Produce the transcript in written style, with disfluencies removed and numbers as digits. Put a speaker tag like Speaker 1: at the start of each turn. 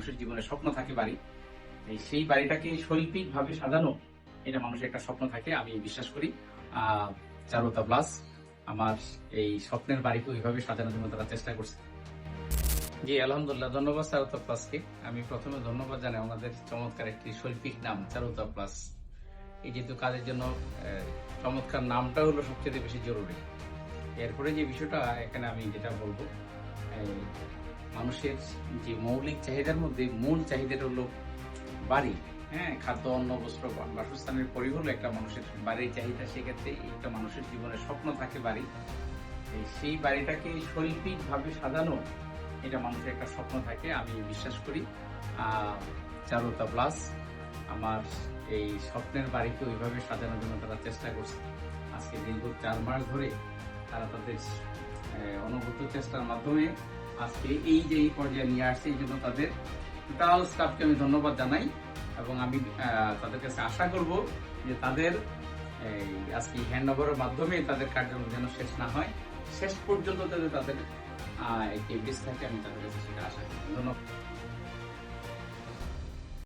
Speaker 1: মানুষের জীবনে স্বপ্ন থাকে বাড়ি, সেই বাড়িটাকে শৈল্পিক ভাবে সাজানো, এটা মানুষের একটা স্বপ্ন থাকে। আমি বিশ্বাস করি চারুতা প্লাস আমার এই স্বপ্নের বাড়িকে ওইভাবে সাজানোর জন্য তারা চেষ্টা করছে। জি আলহামদুলিল্লাহ, ধন্যবাদ চারুতা প্লাসকে। আমি প্রথমে ধন্যবাদ জানাই আমাদের চমৎকার একটি শৈল্পিক নাম চারুতা প্লাস। এই যেহেতু কাজের জন্য চমৎকার নামটা হলো সবচেয়ে বেশি জরুরি। এরপরে যে বিষয়টা এখানে আমি যেটা বলবো, মানুষের যে মৌলিক চাহিদার মধ্যে মূল চাহিদাটা হলো বাড়ি। হ্যাঁ, খাদ্য, অন্ন, বস্ত্র, বাসস্থানের পরই হলো একটা মানুষের বাড়ির চাহিদা। সেক্ষেত্রে একটা মানুষের জীবনে স্বপ্ন থাকে বাড়ি, সেই বাড়িটাকে শৈল্পিক ভাবে সাজানো, এটা মানুষের একটা স্বপ্ন থাকে। আমি বিশ্বাস করি চারুতা প্লাস আমার এই স্বপ্নের বাড়িকে ওইভাবে সাজানোর জন্য তারা চেষ্টা করছে। আজকে দীর্ঘ 4 মাস ধরে তারা তাদের অনবরত চেষ্টার মাধ্যমে আজকে এই যে এই পর্যায়ে নিয়ে আসছে, এই জন্য তাদের টোটাল স্টাফকে আমি ধন্যবাদ জানাই। এবং আমি তাদের কাছে আশা করব যে তাদের আজকে হ্যান্ড ওভারের মাধ্যমে তাদের কার্যক্রম যেন শেষ না হয়, শেষ পর্যন্ত তাদের একটি বেশ থাকে, আমি তাদের কাছে সেটা আশা করি। ধন্যবাদ।